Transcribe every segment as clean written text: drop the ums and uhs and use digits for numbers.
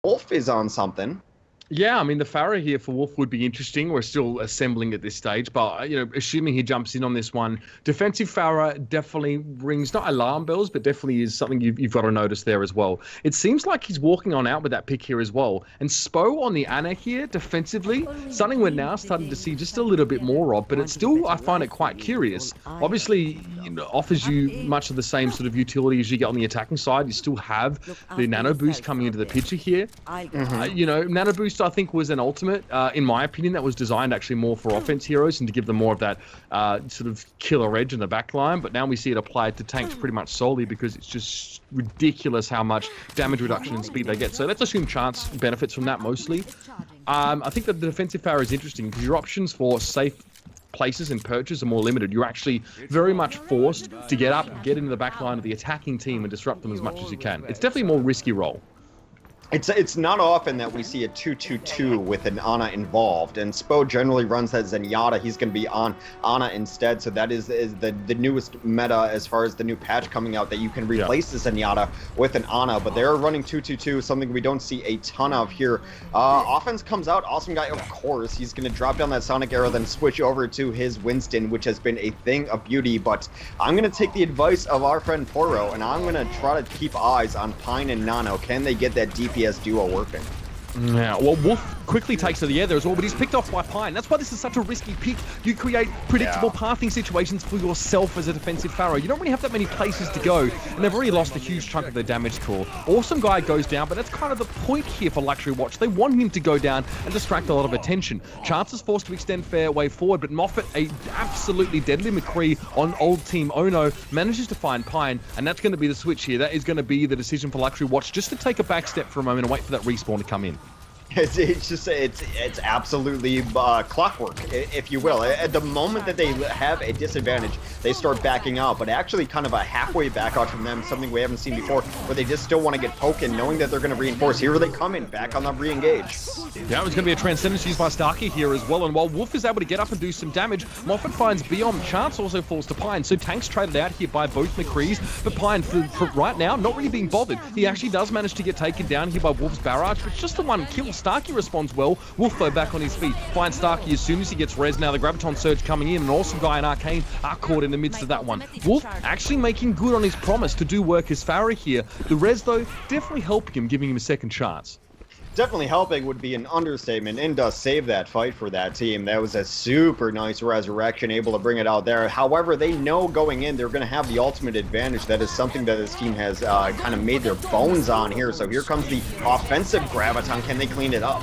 Wolf is on something. Yeah, I mean, the Pharah here for Wolf would be interesting. We're still assembling at this stage, but, you know, assuming he jumps in on this one, defensive Pharah definitely rings, not alarm bells, but definitely is something you've got to notice there as well. It seems like he's walking on out with that pick here as well. And Spo on the Ana here, defensively, something we're now starting to see just a little bit more of, but it's still, I find it quite curious. Obviously, you know, offers you much of the same sort of utility as you get on the attacking side. You still have the Nano Boost coming into the picture here. You know, Nano Boost, I think, was an ultimate, in my opinion, that was designed actually more for offense heroes and to give them more of that sort of killer edge in the back line. But now we see it applied to tanks pretty much solely because it's just ridiculous how much damage reduction and speed they get. So let's assume Chance benefits from that mostly. I think that the defensive Pharah is interesting because your options for safe places and perches are more limited. You're actually very much forced to get up, get into the back line of the attacking team and disrupt them as much as you can. It's definitely a more risky role. It's not often that we see a 2-2-2 with an Ana involved, and Spo generally runs that Zenyatta. He's going to be on Ana instead, so that is the newest meta as far as the new patch coming out, that you can replace the Zenyatta with an Ana, but they're running 2-2-2, something we don't see a ton of here. Offense comes out, Awesome Guy, of course. He's going to drop down that Sonic Arrow, then switch over to his Winston, which has been a thing of beauty, but I'm going to take the advice of our friend Poro, and I'm going to try to keep eyes on Pine and Nano. Can they get that DPS duo working? Yeah, well, Wolf quickly takes to the air there as well, but he's picked off by Pine. That's why this is such a risky pick. You create predictable pathing situations for yourself as a defensive Pharah. You don't really have that many places to go, and they've already lost a huge chunk of their damage core. Awesome Guy goes down, but that's kind of the point here for Luxury Watch. They want him to go down and distract a lot of attention. Chance is forced to extend fair way forward, but Moffat, a absolutely deadly McCree on old Team Ono, manages to find Pine, and that's going to be the switch here. That is going to be the decision for Luxury Watch, just to take a back step for a moment and wait for that respawn to come in. It's absolutely clockwork, if you will. At the moment that they have a disadvantage, they start backing out, but actually kind of a halfway back out from them, something we haven't seen before, where they just still want to get poking, knowing that they're going to reinforce. Here they come in, back on the re-engage. Yeah, it's going to be a Transcendence used by Starkey here as well, and while Wolf is able to get up and do some damage, Moffat finds Beyond. Chance also falls to Pine, so tanks traded out here by both McCrees, but Pine, for right now, not really being bothered. He actually does manage to get taken down here by Wolf's barrage, but it's just the one kill. Starkey responds well. Wolf, though, back on his feet. Finds Starkey as soon as he gets res. Now the Graviton Surge coming in. An Awesome Guy and Arcane are caught in the midst of that one. Wolf actually making good on his promise to do work as Pharah here. The res, though, definitely helping him, giving him a second chance. Definitely helping would be an understatement, and does save that fight for that team. That was a super nice resurrection, able to bring it out there. However, they know going in they're going to have the ultimate advantage. That is something that this team has kind of made their bones on here. So here comes the offensive Graviton. Can they clean it up?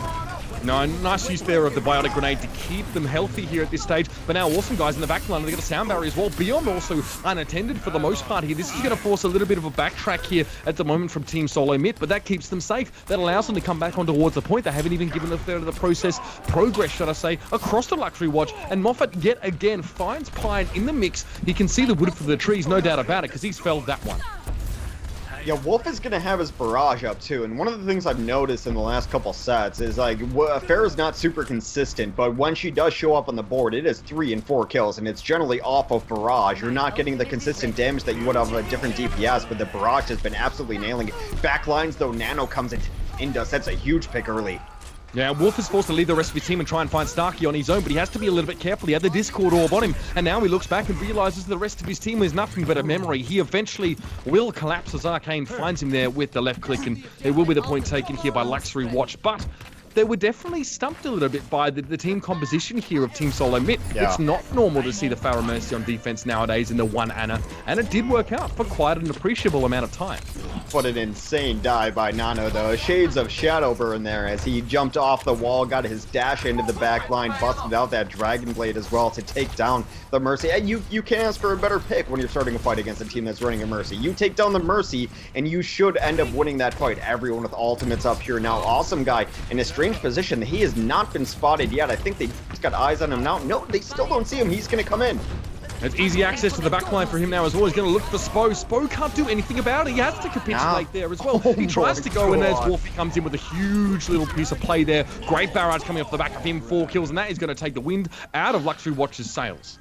No, nice use there of the Biotic Grenade to keep them healthy here at this stage. But now Awesome Guys in the back line, they got a sound barrier as well. Beyond also unattended for the most part here. This is going to force a little bit of a backtrack here at the moment from Team Solo Mitt, but that keeps them safe. That allows them to come back on towards the point. They haven't even given a third of the process progress, should I say, across the Luxury Watch. And Moffat yet again finds Pine in the mix. He can see the wood for the trees, no doubt about it, because he's felled that one. Yeah, Wolf is going to have his barrage up too, and one of the things I've noticed in the last couple sets is like Pharah's not super consistent, but when she does show up on the board, it is 3 and 4 kills, and it's generally off of barrage. You're not getting the consistent damage that you would have a different DPS, but the barrage has been absolutely nailing it. Backlines though, Nano comes in does. That's a huge pick early. Yeah, Wolf is forced to leave the rest of his team and try and find Starkey on his own, but he has to be a little bit careful. He had the Discord orb on him, and now he looks back and realizes the rest of his team is nothing but a memory. He eventually will collapse as Arcane finds him there with the left click, and there will be the point taken here by Luxury Watch, but they were definitely stumped a little bit by the team composition here of Team Solo Mitt. Yeah. It's not normal to see the Pharah Mercy on defense nowadays in the one Ana, and it did work out for quite an appreciable amount of time. What an insane dive by Nano, though. Shades of Shadowburn there as he jumped off the wall, got his dash into the back line, busted out that Dragon Blade as well to take down the Mercy. And you can't ask for a better pick when you're starting a fight against a team that's running a Mercy. You take down the Mercy, and you should end up winning that fight. Everyone with ultimates up here now. Awesome Guy in a strange position. He has not been spotted yet. I think they've got eyes on him now. No, they still don't see him. He's going to come in. There's easy access to the backline for him now as well. He's going to look for Spo. Spo can't do anything about it. He has to capitulate there as well. He tries to go, and as Wolfie comes in with a huge little piece of play there. Great barrage coming off the back of him. 4 kills, and that is going to take the wind out of Luxury Watch's sails.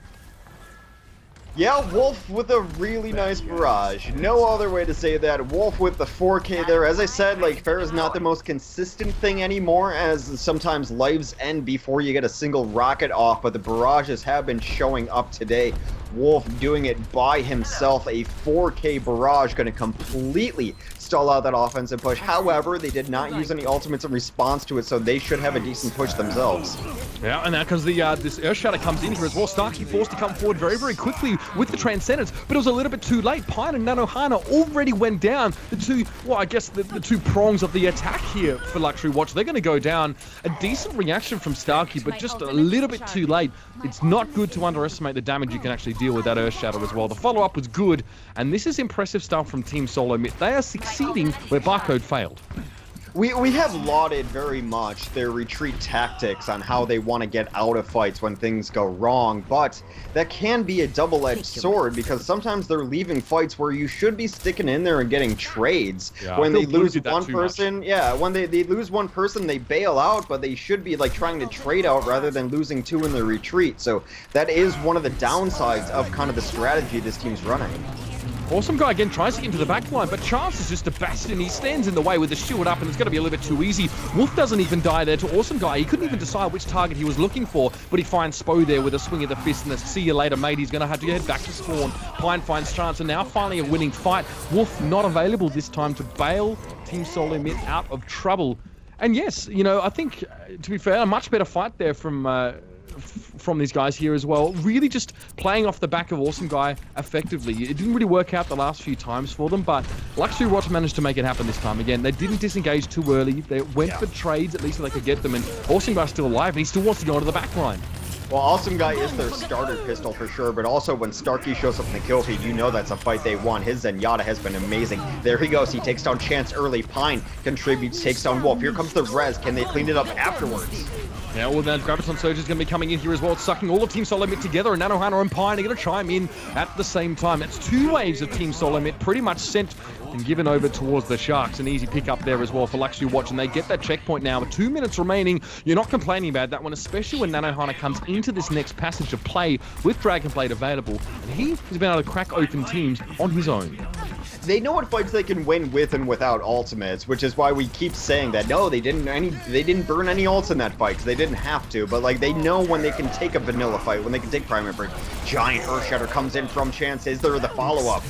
Yeah, Wolf with a really nice barrage. No other way to say that. Wolf with the 4K there. As I said, like, Pharah's not the most consistent thing anymore, as sometimes lives end before you get a single rocket off, but the barrages have been showing up today. Wolf doing it by himself. A 4K barrage going to completely stall out that offensive push. However, they did not use any ultimates in response to it, so they should have a decent push themselves. Yeah, and now because this Earth Shatter comes in here as well, Starkey forced to come forward very, very quickly with the Transcendence, but it was a little bit too late. Pine and Nanohana already went down. The two, well, I guess the two prongs of the attack here for Luxury Watch, they're going to go down. A decent reaction from Starkey, but just a little bit too late. It's not good to underestimate the damage you can actually deal with that Earth Shatter as well. The follow-up was good, and this is impressive stuff from Team Solo Mitt. They are succeeding where Barcode failed. We have lauded very much their retreat tactics on how they want to get out of fights when things go wrong, but that can be a double-edged sword because sometimes they're leaving fights where you should be sticking in there and getting trades. Yeah, when they lose one person, when they lose one person, they bail out, but they should be like trying to trade out rather than losing two in the retreat. So that is one of the downsides of kind of the strategy this team's running. Awesome Guy again tries to get into the back line, but Chance is just a bastion. He stands in the way with the shield up, and it's going to be a little bit too easy. Wolf doesn't even die there to Awesome Guy. He couldn't even decide which target he was looking for, but he finds Spo there with a swing of the fist, and a see you later, mate. He's going to have to head back to spawn. Pine finds Chance, and now finally a winning fight. Wolf not available this time to bail Team Solo Mitt out of trouble. And yes, you know, I think, to be fair, a much better fight there from these guys here as well. Really just playing off the back of Awesome Guy effectively. It didn't really work out the last few times for them, but Luxury Watch managed to make it happen this time. Again, they didn't disengage too early. They went for trades, at least so they could get them, and Awesome Guy's still alive, and he still wants to go into the back line. Well, Awesome Guy is their starter pistol for sure, but also when Starkey shows up in the kill feed, you know that's a fight they won. His Zenyatta has been amazing. There he goes. He takes down Chance early. Pine contributes, takes down Wolf. Here comes the res. Can they clean it up afterwards? Yeah, well, then Graviton Surge is going to be coming in here as well, sucking all of Team Solo Mitt together, and Nanohana and Pine are going to chime in at the same time. That's two waves of Team Solo Mitt pretty much sent and given over towards the Sharks. An easy pick up there as well for Luxury Watch, and they get that checkpoint now with 2 minutes remaining. You're not complaining about that one, especially when Nanohana comes into this next passage of play with Dragonblade available, and he has been able to crack open teams on his own. They know what fights they can win with and without ultimates, which is why we keep saying that no, they didn't burn any ults in that fight because they didn't have to. But like they know when they can take a vanilla fight, when they can take primary break. Giant Earth Shatter comes in from Chance. Is there the follow-up?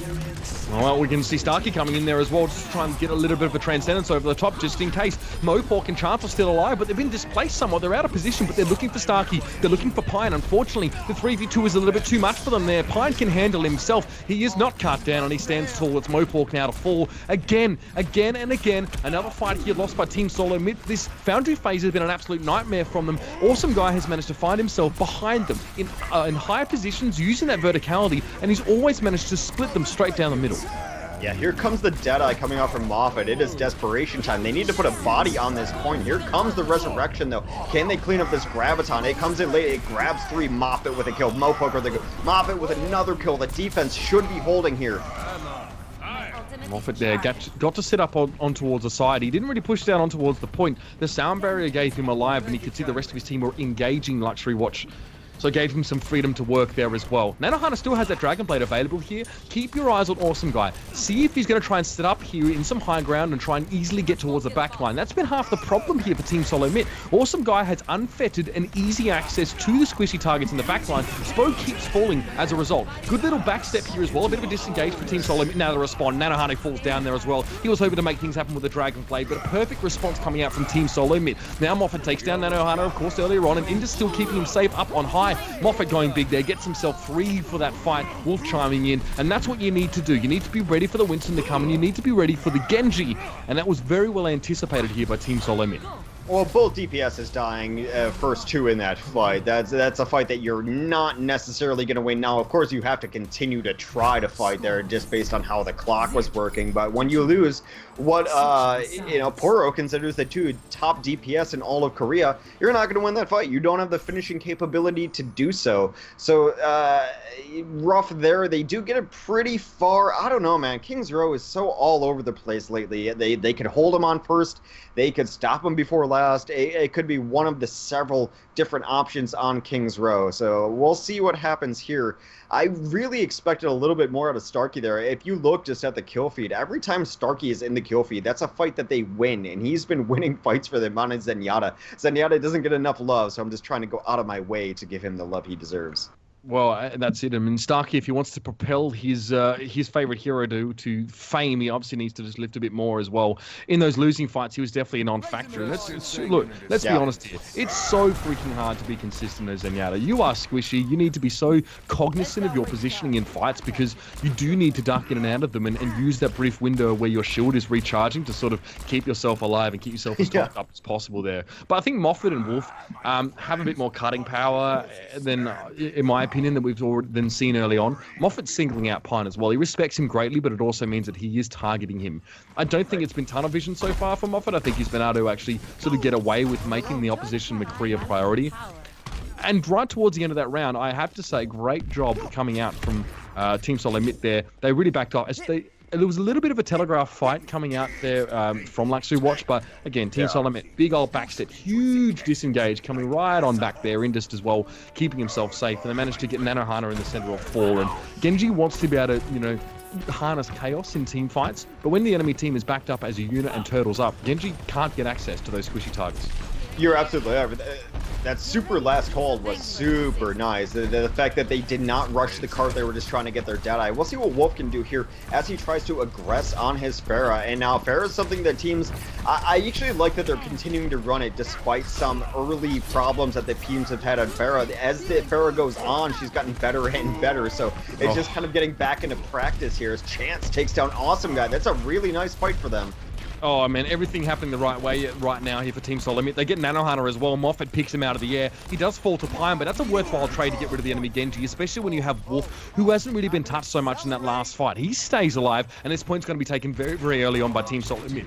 Well, we can see Starkey coming in there as well, just to try and get a little bit of a Transcendence over the top, just in case. Mohawk and Chance are still alive, but they've been displaced somewhat. They're out of position, but they're looking for Starkey. They're looking for Pine. Unfortunately, the 3v2 is a little bit too much for them there. Pine can handle himself. He is not cut down, and he stands tall. It's Mohawk now to fall. Again, and again. Another fight here lost by Team Solo Mitt. This Foundry phase has been an absolute nightmare from them. Awesome Guy has managed to find himself behind them in higher positions, using that verticality, and he's always managed to split them straight down the middle. Yeah, here comes the Deadeye coming off from Moffat. It is desperation time. They need to put a body on this point. Here comes the Resurrection, though. Can they clean up this Graviton? It comes in late. It grabs 3. Moffat with a kill. Mopoker with a kill. Moffat with another kill. The defense should be holding here. Moffat there got to sit up on towards the side. He didn't really push down on towards the point. The sound barrier gave him alive, and he could see the rest of his team were engaging Luxury Watch. So it gave him some freedom to work there as well. Nanohana still has that Dragonblade available here. Keep your eyes on Awesome Guy. See if he's going to try and set up here in some high ground and try and easily get towards the back line. That's been half the problem here for Team Solo Mitt. Awesome Guy has unfettered and easy access to the squishy targets in the back line. Spo keeps falling as a result. Good little backstep here as well. A bit of a disengage for Team Solo Mitt. Now the respawn. Nanohana falls down there as well. He was hoping to make things happen with the Dragonblade, but a perfect response coming out from Team Solo Mitt. Now Moffat takes down Nanohana, of course, earlier on, and Indus still keeping him safe up on high. Moffat going big there, gets himself free for that fight. Wolf chiming in, and that's what you need to do. You need to be ready for the Winston to come, and you need to be ready for the Genji, and that was very well anticipated here by Team Solo Mitt. Well, both DPSs dying first 2 in that fight. That's a fight that you're not necessarily going to win. Now, of course, you have to continue to try to fight there just based on how the clock was working. But when you lose what, Poro considers the 2 top DPS in all of Korea, you're not going to win that fight. You don't have the finishing capability to do so. So, rough there. They do get it pretty far. I don't know, man. Kings Row is so all over the place lately. They could hold him on first. They could stop him before last. It could be one of the several different options on King's Row. So we'll see what happens here. I really expected a little bit more out of Starkey there. If you look just at the kill feed, every time Starkey is in the kill feed, that's a fight that they win, and he's been winning fights for them on Zenyatta. Zenyatta doesn't get enough love, so I'm just trying to go out of my way to give him the love he deserves. Well, that's it. I mean, Starkey, if he wants to propel his favorite hero to fame, he obviously needs to just lift a bit more as well. In those losing fights, he was definitely a non-factor. And let's be honest here. It's so freaking hard to be consistent as Zenyatta. You are squishy. You need to be so cognizant of your positioning in fights because you do need to duck in and out of them and use that brief window where your shield is recharging to sort of keep yourself alive and keep yourself as topped up as possible there. But I think Moffat and Wolf have a bit more cutting power than, in my opinion, that we've already seen early on. Moffat's singling out Pine as well. He respects him greatly, but it also means that he is targeting him. I don't think it's been tunnel vision so far for Moffat. I think he's been able to actually sort of get away with making the opposition McCree a priority. And right towards the end of that round, I have to say, great job coming out from Team Solo Mitt there. They really backed off. There was a little bit of a telegraph fight coming out there from GosuGamers, but again, Team Solo Mitt, big old backstep, huge disengage coming right on back there. Indust as well, keeping himself safe, and they managed to get Nanohana in the center of 4. And Genji wants to be able to, harness chaos in team fights, but when the enemy team is backed up as a unit and turtles up, Genji can't get access to those squishy targets. You're absolutely right. That super last hold was super nice. The fact that they did not rush the cart, they were just trying to get their Deadeye. We'll see what Wolf can do here as he tries to aggress on his Pharah. And now Pharah is something that teams, I actually like that they're continuing to run it despite some early problems that the teams have had on Pharah. As the Pharah goes on, she's gotten better and better. So it's just kind of getting back into practice here as Chance takes down Awesome Guy. That's a really nice fight for them. Oh, man, everything happening the right way right now here for Team Solo Mitt. They get Nanohana as well. Moffat picks him out of the air. He does fall to Pine, but that's a worthwhile trade to get rid of the enemy Genji, especially when you have Wolf, who hasn't really been touched so much in that last fight. He stays alive, and this point's going to be taken very, very early on by Team Solo Mitt.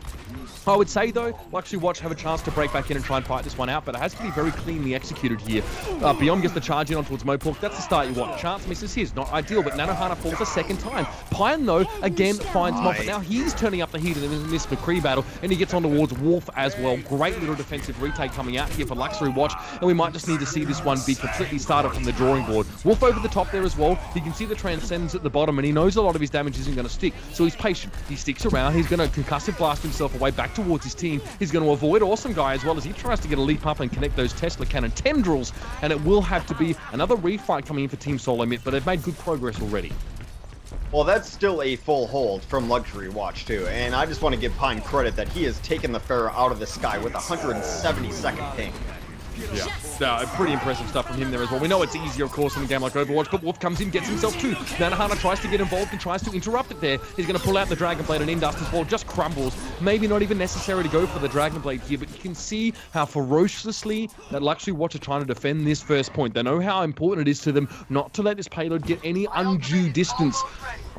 I would say, though, GosuGamers have a chance to break back in and try and fight this one out, but it has to be very cleanly executed here. Beyond gets the charge in on towards Mohawk. That's the start you want. Chance misses his. Not ideal, but Nanohana falls a second time. Pine, though, again finds Moffat. Now he's turning up the heat in this McCree battle, and he gets on towards Wolf as well. Great little defensive retake coming out here for GosuGamers, and we might just need to see this one be completely started from the drawing board. Wolf over the top there as well. You can see the Transcendence at the bottom, and he knows a lot of his damage isn't going to stick, so he's patient. He sticks around. He's going to concussive blast himself away back towards his team. He's going to avoid Awesome Guy as well as he tries to get a leap up and connect those Tesla Cannon tendrils, and it will have to be another refight coming in for Team Solo Mitt, but they've made good progress already. Well, that's still a full hold from GosuGamers too, and I just want to give Pine credit that he has taken the Pharah out of the sky with 172nd ping. Yeah, pretty impressive stuff from him there as well. We know it's easier, of course, in a game like Overwatch, but Wolf comes in, gets himself too. Nanohana tries to get involved and tries to interrupt it there. He's going to pull out the Dragon Blade, and Indust as well just crumbles. Maybe not even necessary to go for the Dragon Blade here, but you can see how ferociously that GosuGamers are trying to defend this first point. They know how important it is to them not to let this payload get any undue distance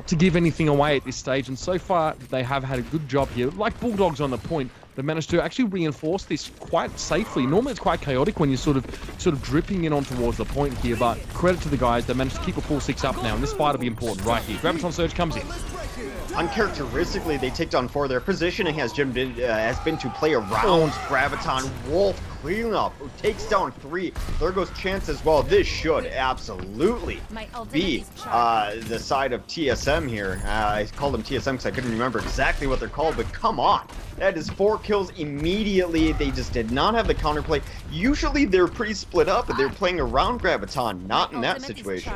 to give anything away at this stage, and so far they have had a good job here. Like Bulldogs on the point, they managed to actually reinforce this quite safely. Normally it's quite chaotic when you're sort of dripping in on towards the point here, but credit to the guys, they managed to keep a full 6 up now, and this fight will be important right here. Graviton Surge comes in. Uncharacteristically, they take down 4. Their positioning has been to play around Graviton. Wolf cleanup takes down 3. There goes Chance as well. This should absolutely be the side of TSM here. I called them TSM because I couldn't remember exactly what they're called, but come on. That is 4 kills immediately. They just did not have the counterplay. Usually they're pretty split up, and they're playing around Graviton, not in that situation.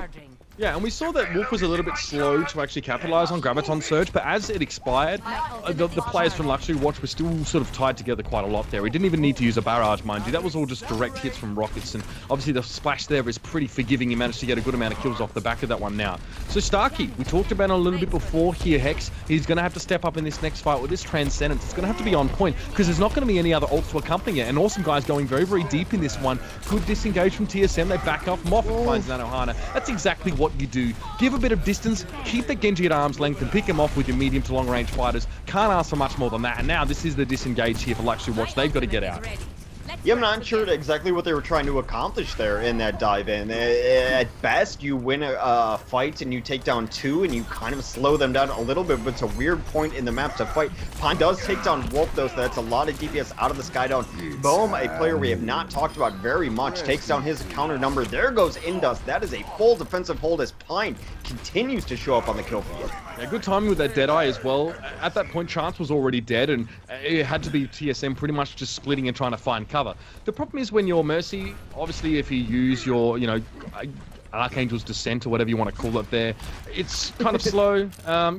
Yeah, and we saw that Wolf was a little bit slow to actually capitalize on Graviton Surge, but as it expired, the players from GosuGamers were still sort of tied together quite a lot there. He didn't even need to use a barrage, mind you. That was all just direct hits from rockets, and obviously the splash there is pretty forgiving. He managed to get a good amount of kills off the back of that one now. So Starkey, we talked about him a little bit before here, Hex. He's going to have to step up in this next fight with this Transcendence. It's going to have to be on point, because there's not going to be any other ults to accompany it, and Awesome Guy's going very, very deep in this one. Good disengage from TSM. They back off. Moffat finds Nanohana. That's exactly what you do. Give a bit of distance, keep the Genji at arm's length, and pick him off with your medium to long range fighters. Can't ask for much more than that. And now this is the disengage here for GosuGamers. They've got to get out. Yeah, I'm not sure exactly what they were trying to accomplish there in that dive in. At best, you win a fight and you take down 2 and you kind of slow them down a little bit, but it's a weird point in the map to fight. Pine does take down Wolf though, so that's a lot of DPS out of the sky down. Boom, a player we have not talked about very much, takes down his counter number. There goes Indust. That is a full defensive hold as Pine continues to show up on the kill field. Yeah, good timing with that Deadeye as well. At that point, Chance was already dead, and it had to be TSM pretty much just splitting and trying to find cover. The problem is when you're Mercy, obviously if you use your, Archangel's Descent or whatever you want to call it there, it's kind of slow.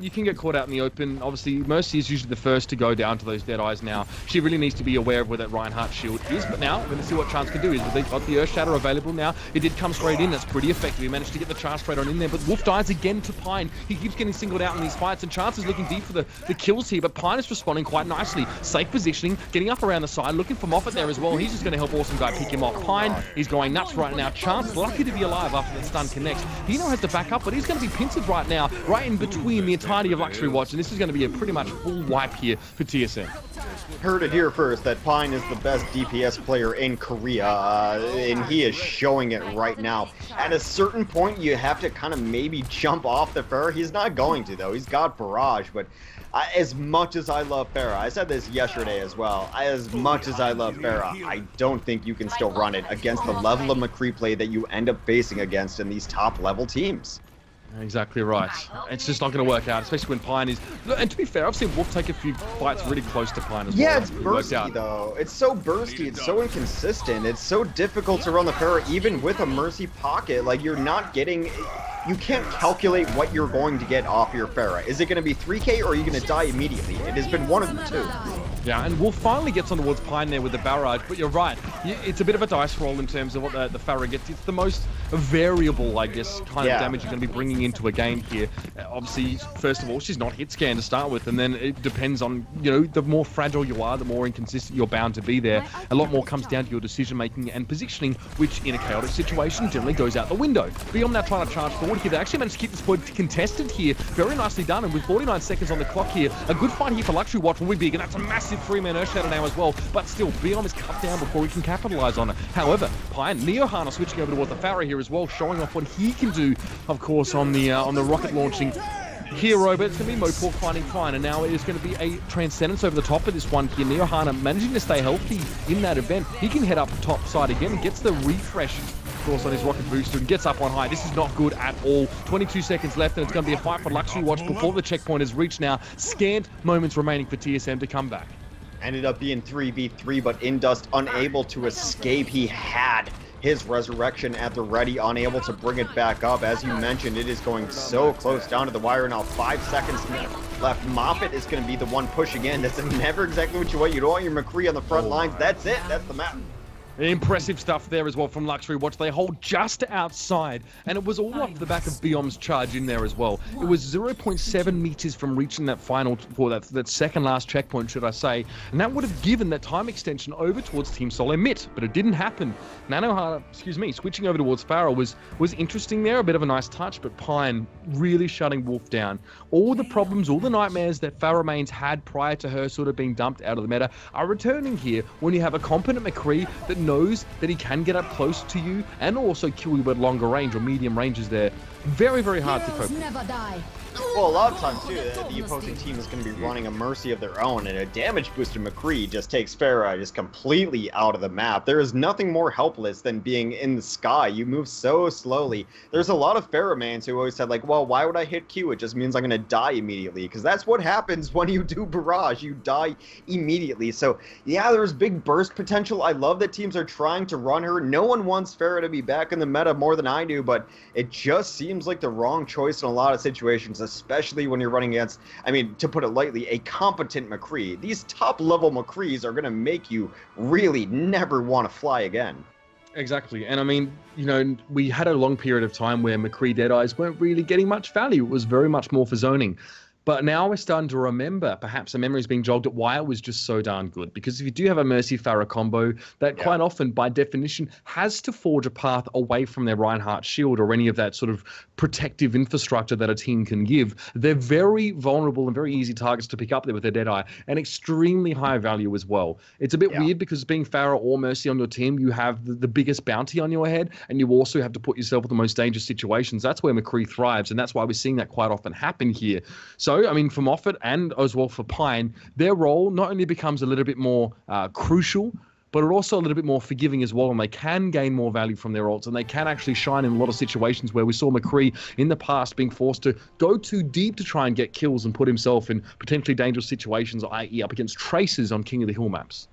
You can get caught out in the open. Obviously, Mercy is usually the first to go down to those Deadeyes now. She really needs to be aware of where that Reinhardt shield is, but now we're going to see what Chance can do. They've got the Earth Shatter available now. It did come straight in. That's pretty effective. He managed to get the charge straight on in there, but Wolf dies again to Pine. He keeps getting singled out in these fights, and Chance is looking deep for the kills here, but Pine is responding quite nicely. Safe positioning, getting up around the side, looking for Moffat there as well. He's just going to help Awesome Guy pick him off. Pine, he's going nuts right now. Chance, lucky to be alive after the stun connects. He now has to back up, but he's going to be pincered right now, right in between the entirety of Luxury Watch, and this is going to be a pretty much full wipe here for TSM. Heard it here first that Pine is the best DPS player in Korea, and he is showing it right now. At a certain point, you have to kind of maybe jump off the Pharah. He's not going to, though. He's got Barrage, but as much as I love Pharah, I said this yesterday as well, as much as I love Pharah, I don't think you can still run it against the level of McCree play that you end up facing against in these top-level teams. Exactly right. It's just not going to work out, especially when Pine is... And to be fair, I've seen Wolf take a few fights really close to Pine as well. Yeah, it's bursty, though. It's so bursty. It's so inconsistent. It's so difficult to run the Pharah, even with a Mercy pocket. Like, you're not getting... You can't calculate what you're going to get off your Pharah. Is it going to be 3k or are you going to die immediately? It has been one of the two. Yeah, and Wolf finally gets on towards Pine there with the barrage, but you're right. It's a bit of a dice roll in terms of what the Pharah gets. It's the most variable, I guess, kind of damage you're going to be bringing into a game here. Obviously, first of all, she's not hit scan to start with, and then it depends on, the more fragile you are, the more inconsistent you're bound to be there. A lot more comes down to your decision-making and positioning, which in a chaotic situation generally goes out the window. Beyond now trying to charge forward here, they actually managed to keep this point contested here. Very nicely done, and with 49 seconds on the clock here, a good fight here for Luxury Watch will be big, and that's a massive 3-man Earth Shadow now as well, but still, Biom is cut down before he can capitalize on it. However, Pine, Neohana switching over towards the Pharah here as well, showing off what he can do, of course, on the rocket launching hero, but it's going to be Mopor finding Pine, and now it is going to be a Transcendence over the top of this one here. Neohana managing to stay healthy in that event. He can head up top side again and gets the refresh, of course, on his rocket booster and gets up on high. This is not good at all. 22 seconds left, and it's going to be a fight for Luxury Watch before the checkpoint is reached now. Scant moments remaining for TSM to come back. Ended up being 3v3, but Indust unable to escape. He had his resurrection at the ready, unable to bring it back up. As you mentioned, it is going so close down to the wire now. 5 seconds left. Moffat is going to be the one pushing in. That's never exactly what you want. You don't want your McCree on the front lines. That's it. That's the map. Impressive stuff there as well from Luxury Watch. They hold just outside, and it was all off the back of Biom's charge in there as well. It was 0.7 meters from reaching that final, for that second last checkpoint, should I say, and that would have given that time extension over towards Team Solo Mitt, but it didn't happen. Switching over towards Pharah was interesting there, a bit of a nice touch, but Pine really shutting Wolf down. All the problems, all the nightmares that Pharah mains had prior to her sort of being dumped out of the meta are returning here when you have a competent McCree that knows that he can get up close to you and also kill you at longer range or medium ranges there. Very, very hard to cope with. Well, a lot of times, too, the opposing team is going to be running a Mercy of their own, and a damage-boosted McCree just takes Pharah just completely out of the map. There is nothing more helpless than being in the sky. You move so slowly. There's a lot of Pharah mains who always said, like, well, why would I hit Q? It just means I'm going to die immediately, because that's what happens when you do Barrage. You die immediately. So, yeah, there's big burst potential. I love that teams are trying to run her. No one wants Pharah to be back in the meta more than I do, but it just seems like the wrong choice in a lot of situations, especially when you're running against, I mean, to put it lightly, a competent McCree. These top-level McCrees are going to make you really never want to fly again. Exactly. And I mean, we had a long period of time where McCree Deadeyes weren't really getting much value. It was very much more for zoning. But now we're starting to remember, perhaps a memory is being jogged at why it was just so darn good. Because if you do have a Mercy Pharah combo, that quite often, by definition, has to forge a path away from their Reinhardt shield or any of that sort of protective infrastructure that a team can give. They're very vulnerable and very easy targets to pick up there with their Deadeye, and extremely high value as well. It's a bit weird because being Pharah or Mercy on your team, you have the biggest bounty on your head, and you also have to put yourself in the most dangerous situations. That's where McCree thrives, and that's why we're seeing that quite often happen here. So, I mean, for Moffat and as well for Pine, their role not only becomes a little bit more crucial, but also a little bit more forgiving as well, and they can gain more value from their ults, and they can actually shine in a lot of situations where we saw McCree in the past being forced to go too deep to try and get kills and put himself in potentially dangerous situations, i.e. up against Traces on King of the Hill maps.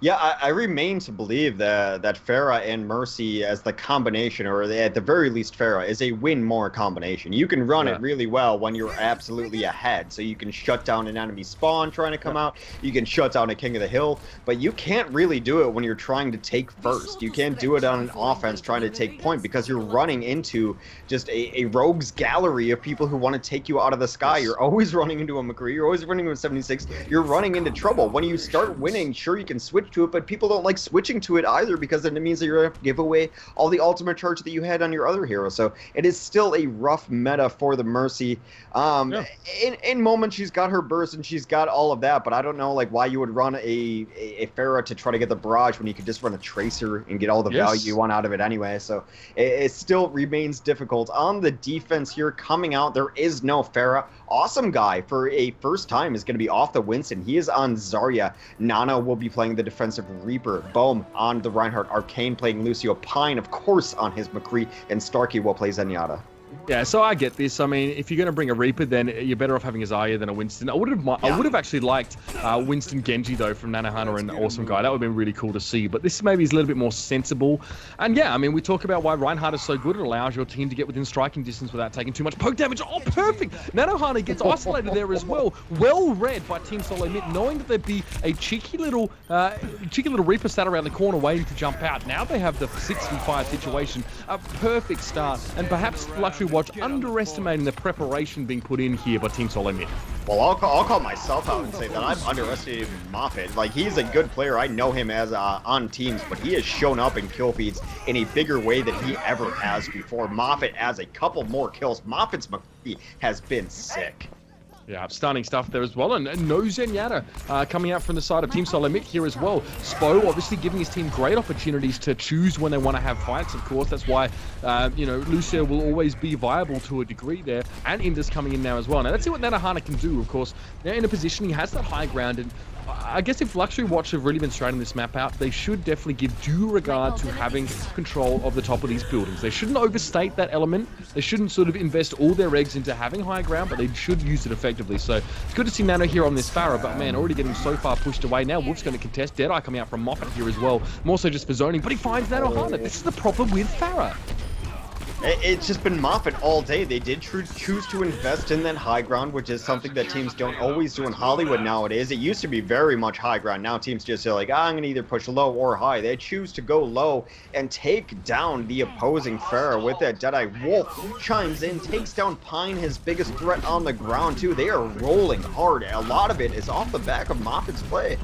Yeah, I remain to believe that Pharah and Mercy as the combination, or at the very least Pharah, is a win-more combination. You can run it really well when you're absolutely ahead. So you can shut down an enemy spawn trying to come out. You can shut down a King of the Hill. But you can't really do it when you're trying to take first. You can't do it on an offense trying to take point because you're running into just a rogues gallery of people who want to take you out of the sky. You're always running into a McCree. You're always running into a 76. You're running into trouble. When you start winning, sure, you can switch to it, but people don't like switching to it either because then it means that you're going to give away all the ultimate charge that you had on your other hero. So it is still a rough meta for the Mercy. In moments she's got her burst and she's got all of that, but I don't know like why you would run a Pharah to try to get the barrage when you could just run a Tracer and get all the value you want out of it anyway. So it still remains difficult. On the defense here coming out, there is no Pharah. Awesome guy for a first time is going to be off the Winston. He is on Zarya. Nana will be playing the defensive Reaper. Bohm on the Reinhardt. Arcane playing Lucio. Pine, of course, on his McCree. And Starkey will play Zenyatta. Yeah, so I get this. I mean, if you're going to bring a Reaper, then you're better off having a Zarya than a Winston. I would have actually liked Winston Genji, though, from Nanohana and Awesome Guy. That would have been really cool to see. But this maybe is a little bit more sensible. And yeah, I mean, we talk about why Reinhardt is so good. It allows your team to get within striking distance without taking too much poke damage. Oh, perfect! Nanohana gets isolated there as well. Well read by Team Solo Mitt, knowing that there'd be a cheeky little Reaper sat around the corner waiting to jump out. Now they have the 6v5 situation. A perfect start. And perhaps Luxury Watch underestimating the preparation being put in here by Team Solo Mitt. Well, I'll call myself out and say that I've underestimated Moffat. Like, he's a good player. I know him as on teams, but he has shown up in kill feeds in a bigger way than he ever has before. Moffat has a couple more kills. Moffat's McCree has been sick. Yeah, stunning stuff there as well. And no Zenyatta coming out from the side of Team Solo Mitt here as well. Spo obviously giving his team great opportunities to choose when they want to have fights, of course. That's why, Lucio will always be viable to a degree there. And Indus coming in now as well. Now, let's see what Nanohana can do, of course. Now, in a position, he has that high ground. And I guess if Luxury Watch have really been straighting this map out, they should definitely give due regard to having control of the top of these buildings. They shouldn't overstate that element. They shouldn't sort of invest all their eggs into having high ground, but they should use it effectively. So it's good to see Nano here on this Pharah, but man, already getting so far pushed away. Now Wolf's going to contest. Deadeye coming out from Moffat here as well. More so just for zoning, but he finds Nanohana. This is the problem with Pharah. It's just been Moffat all day. They did choose to invest in that high ground, which is something that teams don't always do in Hollywood nowadays. It used to be very much high ground. Now teams just say like, I'm going to either push low or high. They choose to go low and take down the opposing Pharah with that Deadeye. Wolf chimes in, takes down Pine, his biggest threat on the ground too. They are rolling hard. A lot of it is off the back of Moffat's play.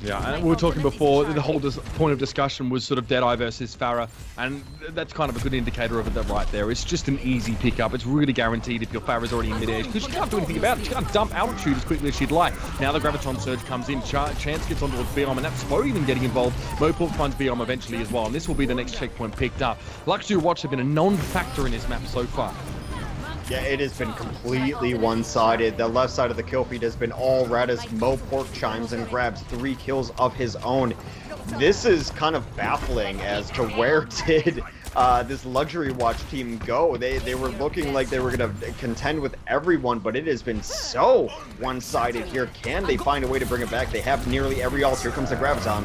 Yeah, and we were talking before, the whole point of discussion was sort of Deadeye versus Pharah, and that's kind of a good indicator of it right there. It's just an easy pickup. It's really guaranteed if your Pharah's already in mid-air, because she can't do anything about it. She can't dump altitude as quickly as she'd like. Now the Graviton Surge comes in, Chance gets onto a Biom, and that's Spo even getting involved. Moport finds Biom eventually as well, and this will be the next checkpoint picked up. Luxury Watch have been a non-factor in this map so far. Yeah, it has been completely one-sided. The left side of the kill feed has been all red as Moport chimes and grabs 3 kills of his own. This is kind of baffling as to where did this Luxury Watch team go. They were looking like they were going to contend with everyone, but it has been so one-sided here. Can they find a way to bring it back? They have nearly every ult. Here comes the Graviton.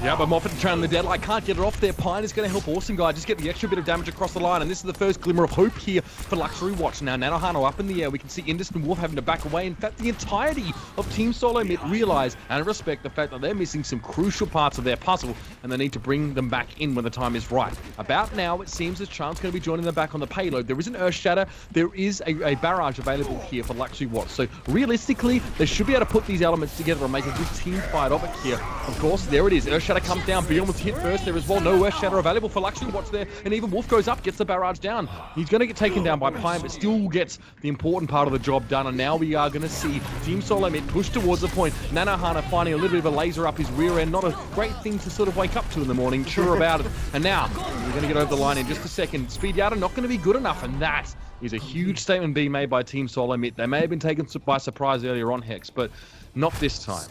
Yeah, but Moffat trailing the deadlight, can't get it off there. Pine is going to help Awesome Guy just get the extra bit of damage across the line, and this is the first glimmer of hope here for Luxury Watch. Now, Nanohano up in the air. We can see Indus and Wolf having to back away. In fact, the entirety of Team Solo Mitt realize and respect the fact that they're missing some crucial parts of their puzzle, and they need to bring them back in when the time is right. About now, it seems as Chance going to be joining them back on the payload. There is an Earth Shatter. There is a barrage available here for Luxury Watch. So realistically, they should be able to put these elements together and make a good team fight of it here. Of course, there it is. Earth Shatter comes down. Beyond was hit first there as well. No Earth Shatter available for Luxury Watch there. And even Wolf goes up, gets the barrage down. He's going to get taken down by Pine, but still gets the important part of the job done. And now we are going to see Team Solo Mitt push towards the point. Nanohana finding a little bit of a laser up his rear end. Not a great thing to sort of wake up to in the morning. Sure about it. And now we're going to get over the line in just a second. Speed Yada not going to be good enough. And that is a huge statement being made by Team Solo Mitt. They may have been taken by surprise earlier on, Hex, but not this time.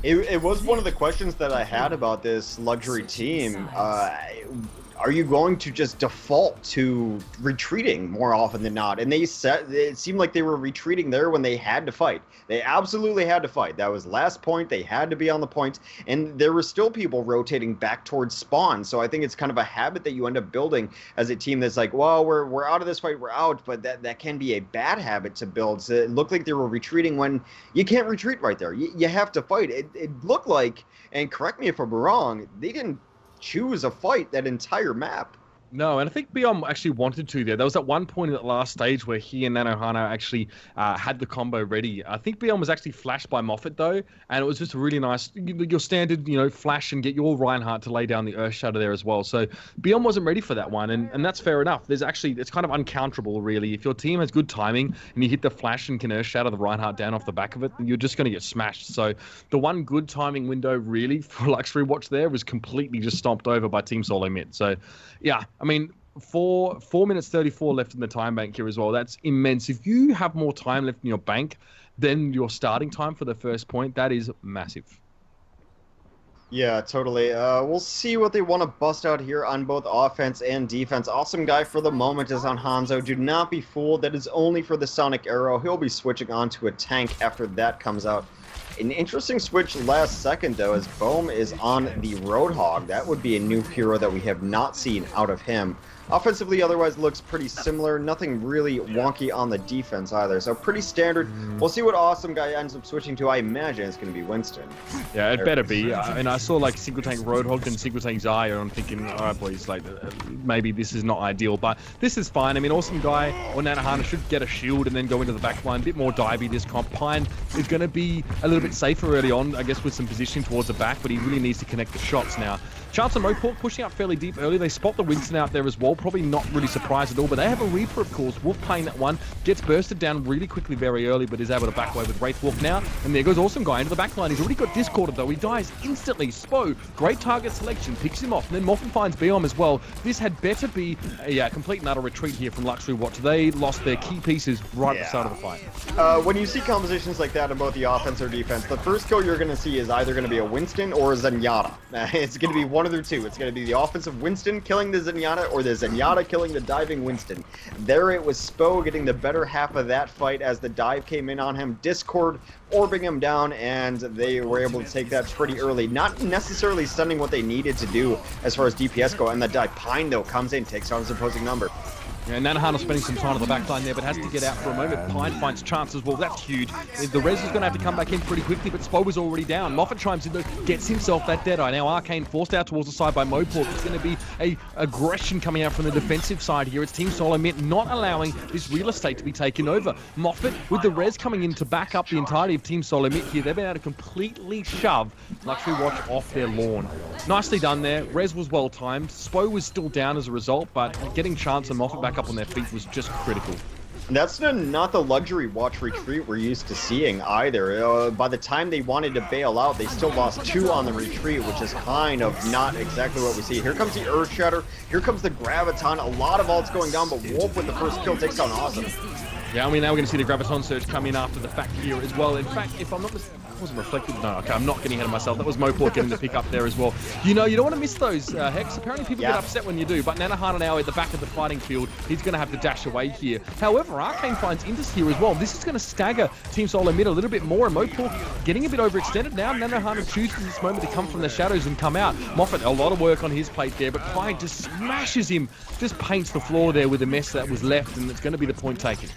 It was one of the questions that I had about this luxury team. Are you going to just default to retreating more often than not? And they said it seemed like they were retreating there when they had to fight. They absolutely had to fight. That was last point. They had to be on the point. And there were still people rotating back towards spawn. So I think it's kind of a habit that you end up building as a team that's like, well, we're out of this fight, we're out. But that can be a bad habit to build. So it looked like they were retreating when you can't retreat right there. You have to fight. It looked like, and correct me if I'm wrong, they didn't choose a fight that entire map. No, and I think Beyond actually wanted to there. There was at one point in that last stage where he and Nanohana actually had the combo ready. I think Beyond was actually flashed by Moffat though, and it was just really nice. Your standard, flash and get your Reinhardt to lay down the Earth Shatter there as well. So Beyond wasn't ready for that one, and that's fair enough. It's kind of uncounterable really. If your team has good timing and you hit the flash and can Earth Shatter the Reinhardt down off the back of it, you're just going to get smashed. So the one good timing window really for Luxury Watch there was completely just stomped over by Team Solo Mitt. So yeah, I mean, 4 minutes 34 left in the time bank here as well. That's immense. If you have more time left in your bank than your starting time for the first point, that is massive. Yeah, totally. We'll see what they want to bust out here on both offense and defense. Awesome Guy for the moment is on Hanzo. Do not be fooled. That is only for the Sonic Arrow. He'll be switching on to a tank after that comes out. An interesting switch last second, though, as Bohm is on the Roadhog. That would be a new hero that we have not seen out of him. Offensively, otherwise, looks pretty similar. Nothing really wonky on the defense either. So pretty standard. We'll see what Awesome Guy ends up switching to. I imagine it's going to be Winston. Yeah, it better be. And I saw like Single Tank Roadhog and Single Tank Zaya, and I'm thinking, all right, boys, like maybe this is not ideal, but this is fine. I mean, Awesome Guy or Nanohana should get a shield and then go into the back line. A bit more divey this comp. Pine is going to be a little bit safer early on, I guess, with some positioning towards the back, but he really needs to connect the shots now. Chance and Moport pushing out fairly deep early. They spot the Winston out there as well. Probably not really surprised at all, but they have a Reaper, of course. Wolf playing that one. Gets bursted down really quickly very early, but is able to back away with Wraith Wolf now. And there goes Awesome Guy into the back line. He's already got discorded, though. He dies instantly. Spo, great target selection, picks him off. And then Moffin finds Biom as well. This had better be a complete and utter retreat here from Luxury Watch. They lost their key pieces right at the start of the fight. When you see compositions like that in both the offense or defense, the first kill you're going to see is either going to be a Winston or a Zenyatta. It's going to be one of the two. It's going to be the offensive Winston killing the Zenyatta or the Zenyatta killing the diving Winston. There it was Spo getting the better half of that fight as the dive came in on him. Discord orbing him down, and they were able to take that pretty early. Not necessarily sending what they needed to do as far as DPS go, and the dive Pine, though, comes in, takes on his opposing number. Yeah, Nanohana spending some time on the back line there, but has to get out for a moment. Pine finds Chance as well. That's huge. The Res is going to have to come back in pretty quickly, but Spo was already down. Moffat chimes in, though, gets himself that Deadeye. Now Arcane forced out towards the side by Moport. It's going to be a aggression coming out from the defensive side here. It's Team Solo Mitt not allowing this real estate to be taken over. Moffat, with the Res coming in to back up the entirety of Team Solo Mitt here, they've been able to completely shove Luxury Watch off their lawn. Nicely done there. Res was well timed. Spo was still down as a result, but getting Chance and Moffat back up on their feet was just critical. That's not the Luxury Watch retreat we're used to seeing either. By the time they wanted to bail out, they still lost 2 on the retreat, which is kind of not exactly what we see. Here comes the Earth Shatter. Here comes the Graviton. A lot of ults going down, but Wolf with the first kill takes down Awesome. Yeah, I mean, now we're going to see the Graviton Surge come in after the fact here as well. In fact, if I'm not mistaken, that wasn't reflected. No, okay, I'm not getting ahead of myself. That was Moport getting the pick up there as well. You know, you don't want to miss those, Hex. Apparently people get upset when you do, but Nanohana now at the back of the fighting field, he's going to have to dash away here. However, Arcane finds Indus here as well. This is going to stagger Team Solo Mid a little bit more, and Moport getting a bit overextended now. Nanohana chooses this moment to come from the shadows and come out. Moffat, a lot of work on his plate there, but Pine just smashes him, just paints the floor there with the mess that was left, and it's going to be the point taken.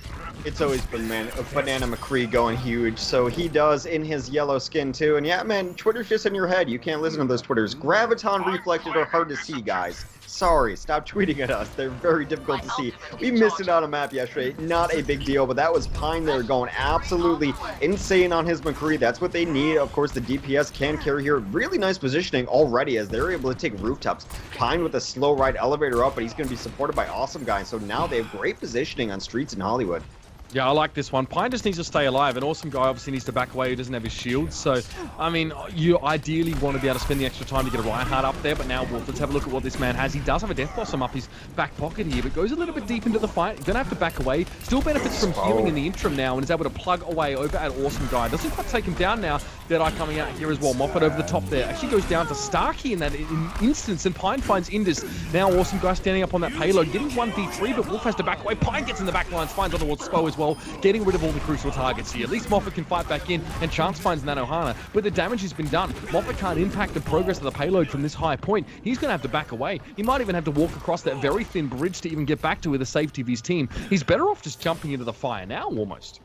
It's always been Banana McCree going huge, so he does in his yellow skin too. And yeah, man, Twitter's just in your head. You can't listen to those Twitters. Graviton Reflected are hard to see, guys. Sorry, stop tweeting at us. They're very difficult to see. We missed it on a map yesterday. Not a big deal, but that was Pine there going absolutely insane on his McCree. That's what they need. Of course, the DPS can carry here. Really nice positioning already as they're able to take rooftops. Pine with a slow ride elevator up, but he's going to be supported by Awesome Guy. So now they have great positioning on streets in Hollywood. Yeah, I like this one. Pine just needs to stay alive. An Awesome Guy obviously needs to back away. He doesn't have his shield. So, I mean, you ideally want to be able to spend the extra time to get a Reinhardt up there. But now, Wolf, let's have a look at what this man has. He does have a Death Blossom up his back pocket here, but goes a little bit deep into the fight. Going to have to back away. Still benefits from healing in the interim now and is able to plug away over at Awesome Guy. Doesn't quite take him down now. Deadeye coming out here as well. Moffat over the top there. Actually goes down to Starkey in that instance, and Pine finds Indus. Now Awesome Guy standing up on that payload, getting 1v3, but Wolf has to back away. Pine gets in the back lines, finds Underworld Spo as well, getting rid of all the crucial targets here. At least Moffat can fight back in, and Chance finds Nanohana, but the damage has been done. Moffat can't impact the progress of the payload from this high point. He's going to have to back away. He might even have to walk across that very thin bridge to even get back to the safety of his team. He's better off just jumping into the fire now, almost.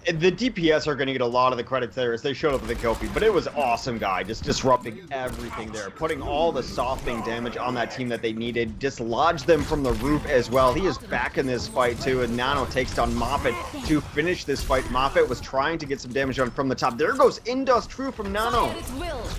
The DPS are going to get a lot of the credits there as they showed up with the kill feed, but it was Awesome Guy just disrupting everything there, putting all the softening damage on that team that they needed, dislodged them from the roof as well. He is back in this fight too, and Nano takes down Moffat to finish this fight. Moffat was trying to get some damage on from the top. There goes Indus True from Nano.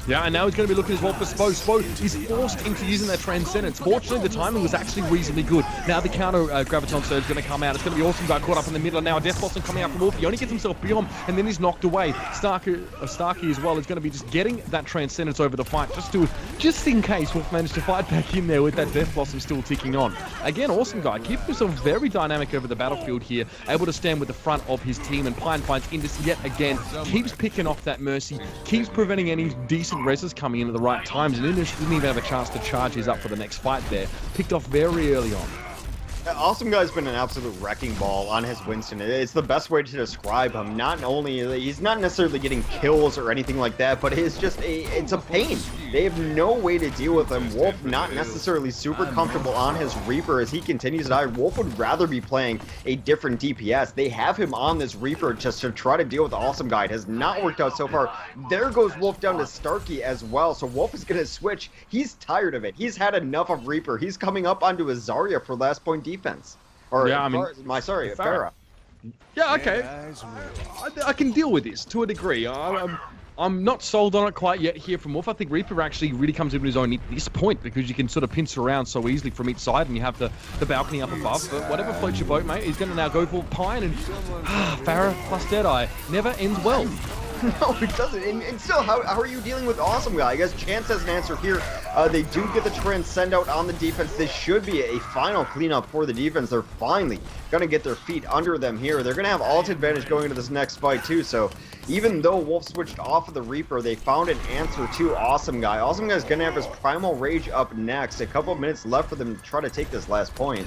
Yeah, and now he's going to be looking as well for Spo. Spo is forced into using that Transcendence. Fortunately, the timing was actually reasonably good. Now the counter Graviton Surge is going to come out. It's going to be Awesome Guy caught up in the middle, and now a Death Blossom coming out from Wolf. He only gets himself beyond, and then he's knocked away. Starkey as well is going to be just getting that Transcendence over the fight, just in case Wolf managed to fight back in there with that Death Blossom still ticking on. Again, Awesome Guy keeping himself very dynamic over the battlefield here, able to stand with the front of his team, and Pine finds Indus yet again, keeps picking off that Mercy, keeps preventing any decent reses coming in at the right times, and Indus didn't even have a chance to charge his up for the next fight there. Picked off very early on. Awesome Guy's been an absolute wrecking ball on his Winston. It's the best way to describe him. Not only, he's not necessarily getting kills or anything like that, but it's just it's a pain. They have no way to deal with him. Wolf not necessarily super comfortable on his Reaper as he continues to die. Wolf would rather be playing a different DPS. They have him on this Reaper just to try to deal with the Awesome Guy. It has not worked out so far. There goes Wolf down to Starkey as well, so Wolf is going to switch. He's tired of it. He's had enough of Reaper. He's coming up onto his Zarya for last point defense. Or, yeah, I mean, Pharah. Yeah, okay. I can deal with this to a degree. I'm not sold on it quite yet here from Wolf. I think Reaper actually really comes into his own at this point because you can sort of pinch around so easily from each side and you have the balcony up above. But whatever floats your boat, mate, he's going to now go for Pine, and Pharah plus Deadeye never ends well. No, it doesn't. And still, how are you dealing with Awesome Guy? I guess Chance has an answer here. They do get the Transcend out on the defense. This should be a final cleanup for the defense. They're finally going to get their feet under them here. They're going to have ult advantage going into this next fight too. So even though Wolf switched off of the Reaper, they found an answer to Awesome Guy. Awesome Guy is going to have his Primal Rage up next. A couple of minutes left for them to try to take this last point.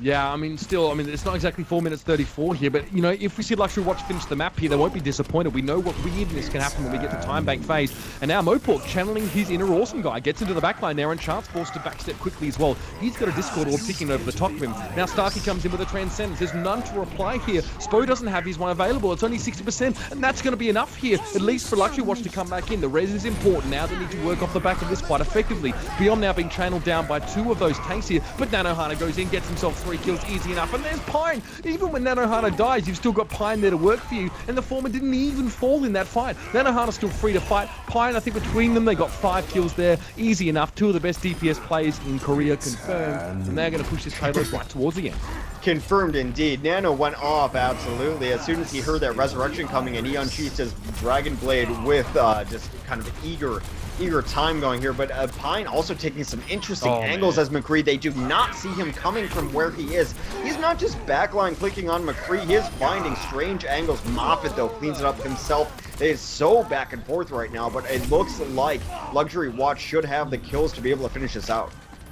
Yeah, I mean, still, it's not exactly 4 minutes 34 here, but, you know, if we see Luxury Watch finish the map here, they won't be disappointed. We know what weirdness can happen when we get to time bank phase. And now Moport channeling his inner Awesome Guy, gets into the backline there, and Chance forced to backstep quickly as well. He's got a Discord orb ticking over the top of him. Now Starkey comes in with a Transcendence. There's none to reply here. Spo doesn't have his one available. It's only 60%, and that's going to be enough here, at least for Luxury Watch to come back in. The res is important. Now they need to work off the back of this quite effectively. Beyond now being channeled down by 2 of those tanks here, but Nanohana goes in, gets himself 3 kills, easy enough. And there's Pine. Even when Nanohana dies, you've still got Pine there to work for you. And the former didn't even fall in that fight. Nanohana's still free to fight. Pine, I think between them, they got 5 kills there. Easy enough. 2 of the best DPS players in Korea confirmed. And they're going to push this payload right towards the end. Confirmed indeed. Nano went off, absolutely. As soon as he heard that Resurrection coming in, he unsheathed his Dragon Blade with just kind of eager eager time going here, but Pine also taking some interesting angles as McCree. They do not see him coming from where he is. He's not just backline clicking on McCree, he is finding strange angles. Moffett, though, cleans it up himself. It is so back and forth right now, but it looks like Luxury Watch should have the kills to be able to finish this out.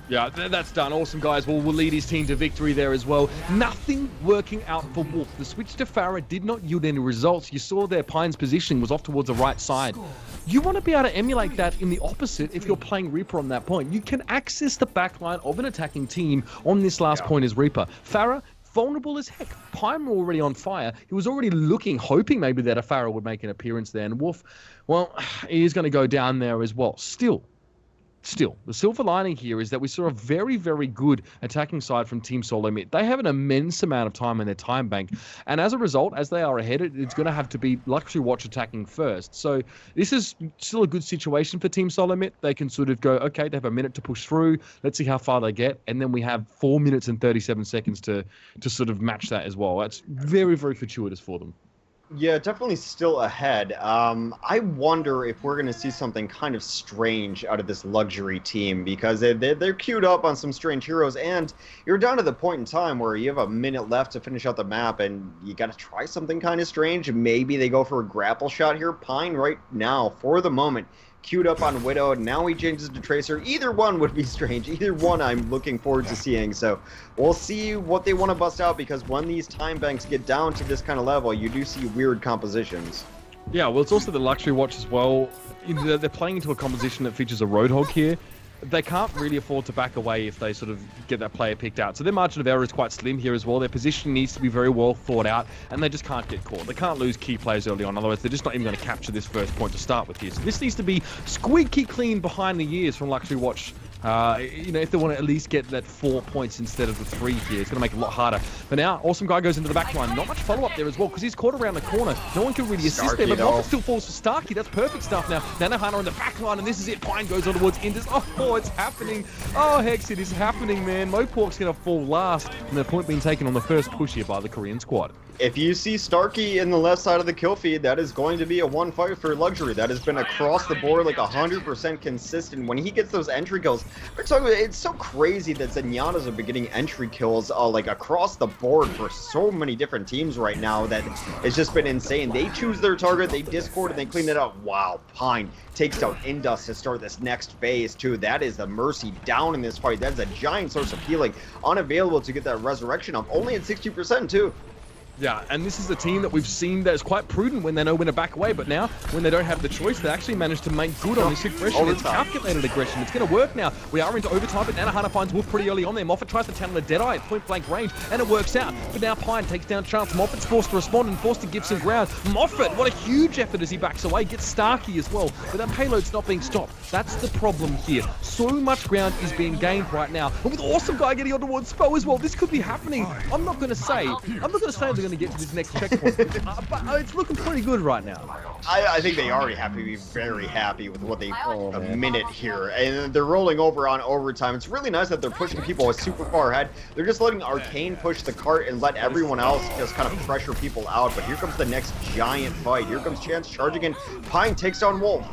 Yeah, that's done. Awesome, guys. Will lead his team to victory there as well. Nothing working out for Wolf. The switch to Farah did not yield any results. You saw there Pine's position was off towards the right side. You want to be able to emulate that in the opposite if you're playing Reaper on that point. You can access the backline of an attacking team on this last point as Reaper. Farah, vulnerable as heck. Pine were already on fire. He was already looking, hoping maybe that a Farah would make an appearance there. And Wolf, well, he is going to go down there as well. Still, the silver lining here is that we saw a very, very good attacking side from Team Solo Mitt. They have an immense amount of time in their time bank. And as a result, as they are ahead, it's going to have to be Luxury Watch attacking first. So this is still a good situation for Team Solo Mitt. They can sort of go, okay, they have a minute to push through. Let's see how far they get. And then we have 4 minutes and 37 seconds to sort of match that as well. That's very, very fortuitous for them. Yeah, definitely still ahead. I wonder if we're going to see something kind of strange out of this Luxury team, because they're queued up on some strange heroes, and you're down to the point in time where you have a minute left to finish out the map, and you got to try something kind of strange. Maybe they go for a grapple shot here. Pine right now, for the moment, queued up on Widow. Now he changes to Tracer. Either one would be strange. Either one I'm looking forward to seeing. So we'll see what they want to bust out, because when these time banks get down to this kind of level, you do see weird compositions. Yeah, well, it's also the Luxury Watch as well. They're playing into a composition that features a Roadhog here. They can't really afford to back away if they sort of get that player picked out. So their margin of error is quite slim here as well. Their position needs to be very well thought out, and they just can't get caught. They can't lose key players early on, otherwise they're just not even going to capture this first point to start with here. So this needs to be squeaky clean behind the ears from Luxury Watch. If they want to at least get that 4 points instead of the 3 here, it's going to make it a lot harder. But now, Awesome Guy goes into the back line. Not much follow-up there as well, because he's caught around the corner. No one can really assist there, but Moffat still falls for Starkey. That's perfect stuff now. Nanohana on the back line, and this is it. Pine goes on towards Indus. Oh, it's happening. Oh, Hex, it is happening, man. Mopork's going to fall last, and the point being taken on the first push here by the Korean squad. If you see Starkey in the left side of the kill feed, that is going to be a one fight for Luxury. That has been across the board, like 100% consistent. When he gets those entry kills, we're talking about, it's so crazy that Zenyatta's been getting entry kills like across the board for so many different teams right now that it's just been insane. They choose their target, they discord, and they clean it up. Wow, Pine takes down Indus to start this next phase too. That is the Mercy down in this fight. That's a giant source of healing, unavailable to get that resurrection up, only at 60% too. Yeah, and this is a team that we've seen that is quite prudent when they know when to back away, but now, when they don't have the choice, they actually manage to make good on this aggression. It's calculated aggression. It's going to work now. We are into overtime, but Nanohana finds Wolf pretty early on there. Moffat tries to channel a Deadeye at point-blank range, and it works out. But now Pine takes down Chance. Moffat's forced to respond and forced to give some ground. Moffat, what a huge effort as he backs away, gets Starkey as well, but that payload's not being stopped. That's the problem here. So much ground is being gained right now. And with Awesome Guy getting on towards Spo as well, this could be happening. I'm not going to say they're going to get to this next checkpoint, but it's looking pretty good right now. I think they already have to be very happy with what they a minute here, and they're rolling over on overtime. It's really nice that they're pushing people super far ahead. They're just letting Arcane push the cart and let everyone else just kind of pressure people out. But here comes the next giant fight. Here comes Chance charging in. Pine takes down Wolf.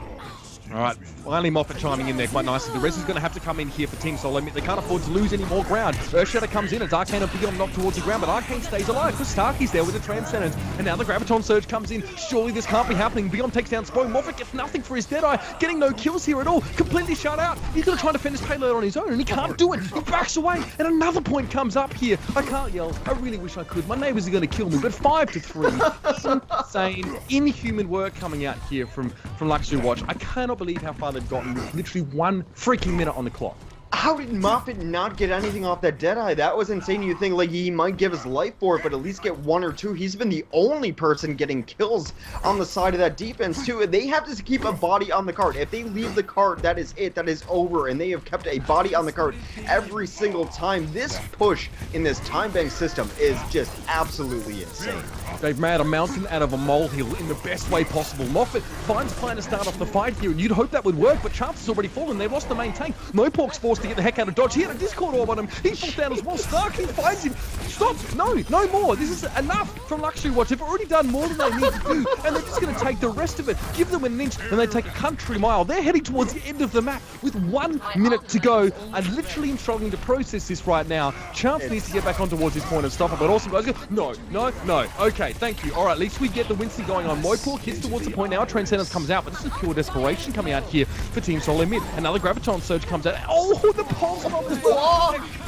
All right, finally Moffat chiming in there quite nicely. The rest is going to have to come in here for Team Solo. They can't afford to lose any more ground. Earthshatter comes in as Arcane and Beyond knocked towards the ground, but Arcane stays alive because Starkey's there with the Transcendence. And now the Graviton Surge comes in. Surely this can't be happening. Beyond takes down Spo. Moffat gets nothing for his Deadeye, getting no kills here at all. Completely shut out. He's going to try to defend his payload on his own, and he can't do it. He backs away, and another point comes up here. I can't yell. I really wish I could. My neighbors are going to kill me, but 5-3. Insane, inhuman work coming out here from Luxury Watch. I cannot believe how far they've gotten with literally 1 freaking minute on the clock. How did Moffat not get anything off that Deadeye? That was insane. You think like he might give his life for it, but at least get 1 or 2. He's been the only person getting kills on the side of that defense too. They have to keep a body on the cart. If they leave the cart, that is it. That is over. And they have kept a body on the cart every single time. This push in this time bank system is just absolutely insane. They've made a mountain out of a molehill in the best way possible. Moffat finds Pine to start off the fight here, and you'd hope that would work, but Chance has already fallen. They've lost the main tank. Mopork's forced to get the heck out of dodge. He had a Discord orb on him. He falls down as well. Starkey finds him. Stop! No more. This is enough from Luxury Watch. They've already done more than they need to do, and they're just going to take the rest of it. Give them an inch, and they take a country mile. They're heading towards the end of the map with 1 minute to go. I literally am struggling to process this right now. Chance needs to get back on towards his point of stopper, but awesome guys go, no. Okay, thank you. All right, at least we get the Winston going on. Mopork hits towards the point now. Transcendence comes out, but this is pure desperation coming out here for Team Solo Mid. Another Graviton Surge comes out. Oh, the pulse of the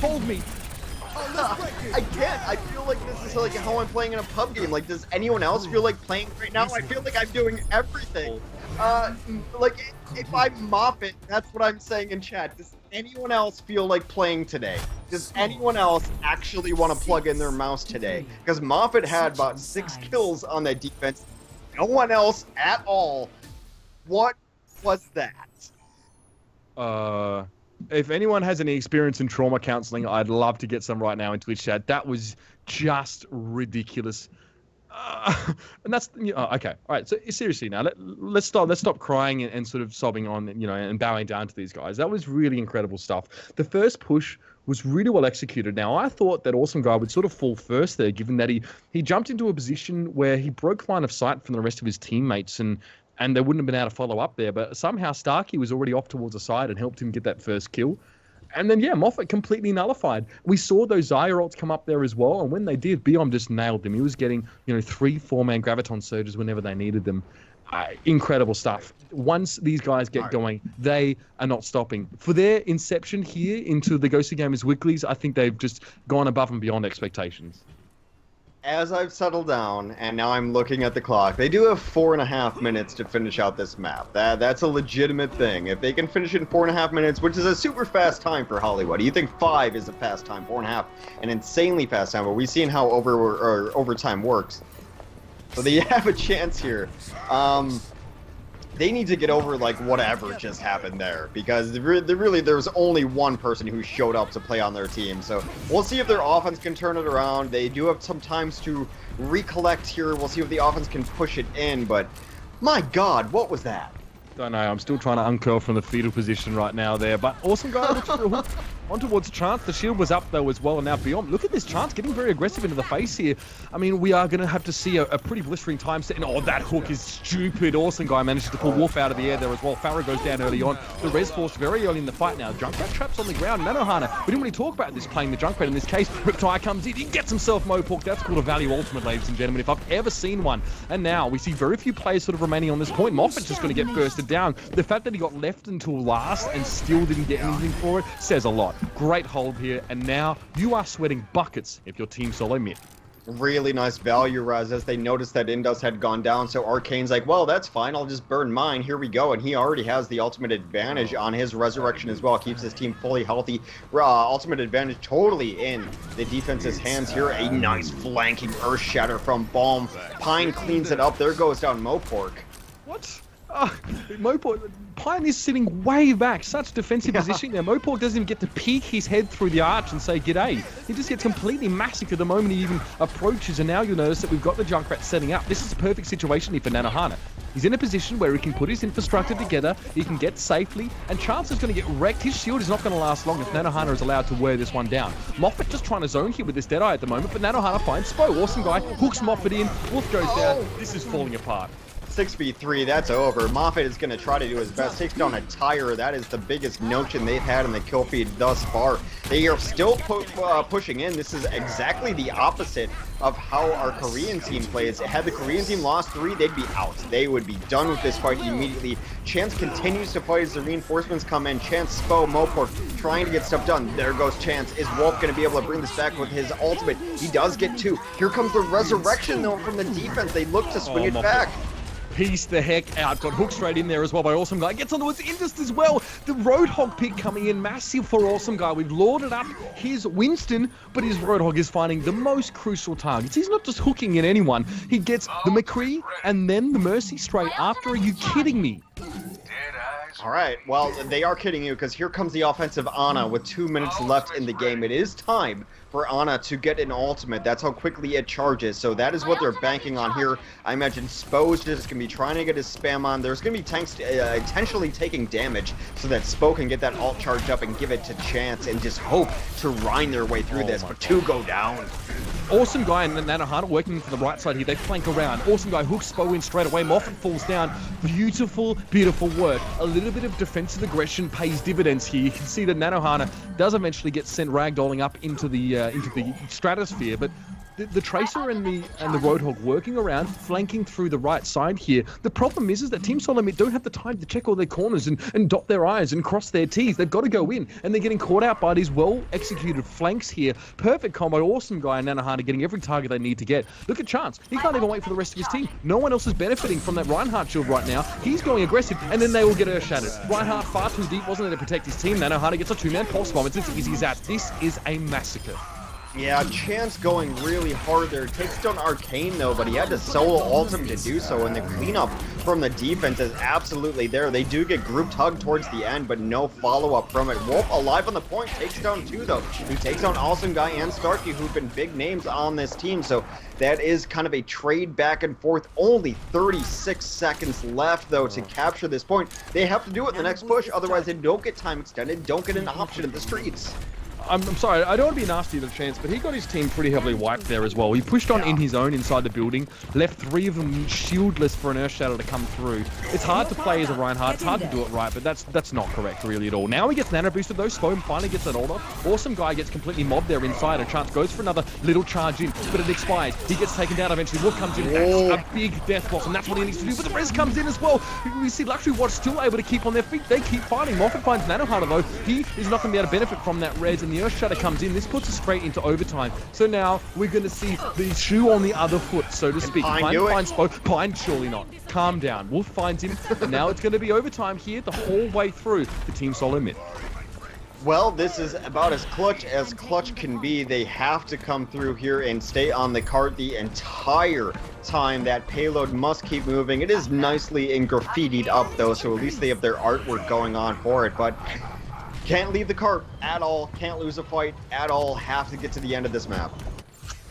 hold me. I can't. I feel like this is like how I'm playing in a pub game. Like, does anyone else feel like playing right now? I feel like I'm doing everything. Like, if I mop it, that's what I'm saying in chat. Does anyone else feel like playing today? Does anyone else actually want to plug in their mouse today? Because Moffat had about 6 kills on that defense. No one else at all. What was that? If anyone has any experience in trauma counseling, I'd love to get some right now in Twitch chat. That was just ridiculous. And that's okay. All right. So seriously, now let's stop crying and sort of sobbing on, and bowing down to these guys. That was really incredible stuff. The first push was really well executed. Now I thought that Awesome Guy would sort of fall first there, given that he jumped into a position where he broke line of sight from the rest of his teammates, and they wouldn't have been able to follow up there. But somehow Starkey was already off towards the side and helped him get that first kill. And then, Moffat completely nullified. We saw those Zaya ults come up there as well, and when they did, Biom just nailed them. He was getting, 3-4-man Graviton Surges whenever they needed them. Incredible stuff. Once these guys get going, they are not stopping. For their inception here into the GosuGamers Weeklies, I think they've just gone above and beyond expectations. As I've settled down, and now I'm looking at the clock, they do have 4.5 minutes to finish out this map. That's a legitimate thing. If they can finish it in 4.5 minutes, which is a super fast time for Hollywood. You think 5 is a fast time, 4.5, an insanely fast time, but we've seen how overtime works. So they have a chance here. They need to get over, like, whatever just happened there, because really there's only one person who showed up to play on their team. So we'll see if their offense can turn it around. They do have some times to recollect here. We'll see if the offense can push it in, but my God, what was that? Don't know. I'm still trying to uncurl from the fetal position right now there, but Awesome Guy looks for a hook. On towards Chance. The shield was up though as well, and now Biom. Look at this Chance getting very aggressive into the face here. I mean, we are going to have to see a pretty blistering time set. And oh, that hook is stupid. Awesome Guy manages to pull Wolf out of the air there as well. Farah goes down early on. The res force very early in the fight now. Junkrat traps on the ground. Nanohana. We didn't really talk about this playing the Junkrat in this case. Riptide comes in. He gets himself Mopork. That's called a value ultimate, ladies and gentlemen, if I've ever seen one. And now we see very few players sort of remaining on this point. Moffat's just going to get bursted down. The fact that he got left until last and still didn't get anything for it says a lot. Great hold here, and now you are sweating buckets if your Team Solo Mitt. Really nice value res as they noticed that Indus had gone down, so Arcane's like, well, that's fine, I'll just burn mine, here we go, and he already has the ultimate advantage on his resurrection as well, keeps his team fully healthy. Ultimate advantage totally in the defense's hands here. A nice flanking Earth Shatter from Balm. Pine cleans it up, there goes down Mopork. What? Mopork, Pine is sitting way back, such defensive position there. Mopork doesn't even get to peek his head through the arch and say g'day. He just gets completely massacred the moment he even approaches, and now you'll notice that we've got the Junkrat setting up. This is a perfect situation here for Nanohana. He's in a position where he can put his infrastructure together, he can get safely, and Chance is going to get wrecked. His shield is not going to last long if Nanohana is allowed to wear this one down. Moffat just trying to zone here with this Deadeye at the moment, but Nanohana finds Spo. Awesome Guy hooks Moffat in, Wolf goes down. This is falling apart. 6v3, that's over. Moffat is going to try to do his best. Takes down a tire. That is the biggest notion they've had in the kill feed thus far. They are still pushing in. This is exactly the opposite of how our Korean team plays. Had the Korean team lost 3, they'd be out. They would be done with this fight immediately. Chance continues to fight as the reinforcements come in. Chance, Spo, Mopork trying to get stuff done. There goes Chance. Is Wolf going to be able to bring this back with his ultimate? He does get 2. Here comes the resurrection though from the defense. They look to swing it back. Piece the heck out. Got hooked straight in there as well by Awesome Guy. Gets onto his Indus as well. The Roadhog pick coming in massive for Awesome Guy. We've lorded up his Winston, but his Roadhog is finding the most crucial targets. He's not just hooking in anyone. He gets the McCree and then the Mercy straight after. Are you kidding me? All right, well, they are kidding you because here comes the offensive Ana with 2 minutes left in the game. It is time for Ana to get an ultimate. That's how quickly it charges. So that is what they're banking on here. I imagine Spo's just going to be trying to get his spam on. There's going to be tanks intentionally taking damage so that Spo can get that ult charged up and give it to Chance and just hope to Rhine their way through this. But 2 go down. Awesome guy and Nanohana working for the right side here. They flank around. Awesome guy hooks Spo in straight away. Moffat falls down. Beautiful, beautiful work. A little bit of defensive aggression pays dividends here. You can see that Nanohana does eventually get sent ragdolling up into the stratosphere, but the Tracer and the Roadhog working around, flanking through the right side here. The problem is that Team Solomid don't have the time to check all their corners and dot their I's and cross their T's. They've got to go in, and they're getting caught out by these well-executed flanks here. Perfect combo, awesome guy, and Nanohana getting every target they need to get. Look at Chance. He can't even wait for the rest of his team. No one else is benefiting from that Reinhardt shield right now. He's going aggressive, and then they will get Earth-shattered. Reinhardt far too deep, wasn't there to protect his team. Nanohana gets a 2-man pulse bomb. It's as easy as that. This is a massacre. Yeah, Chance going really hard there. Takes down Arcane though, but he had to solo ult him to do so, and the cleanup from the defense is absolutely there. They do get grouped hugged towards the end, but no follow-up from it. Wolf alive on the point, takes down 2 though. He takes down Awesome Guy and Starkey, who've been big names on this team, so that is kind of a trade back and forth. Only 36 seconds left though to capture this point. They have to do it in the next push, otherwise they don't get time extended, don't get an option in the streets. I'm sorry, I don't want to be nasty to Chance, but he got his team pretty heavily wiped there as well. He pushed on in his own inside the building, left 3 of them shieldless for an Earth Shatter to come through. It's hard to play as a Reinhardt, it's hard to do it right, but that's not correct really at all. Now he gets nano boosted though, Spo finally gets that ult off. Awesome guy gets completely mobbed there inside, and Chance goes for another little charge in, but it expires. He gets taken down eventually, Wolf comes in, that's a big death box, and that's what he needs to do, but the res comes in as well. We see Luxury Watch still able to keep on their feet, they keep fighting. Moffat finds Nanohana though, he is not going to be able to benefit from that res, and the Earth Shatter comes in. This puts us straight into overtime. So now we're going to see the shoe on the other foot, so to speak. Pine finds Spo. Pine, surely not. Calm down. Wolf finds him. And now it's going to be overtime here the whole way through for Team Solo Mitt. Well, this is about as clutch can be. They have to come through here and stay on the cart the entire time. That payload must keep moving. It is nicely and graffitied up though, so at least they have their artwork going on for it, but can't leave the cart at all, can't lose a fight at all, have to get to the end of this map.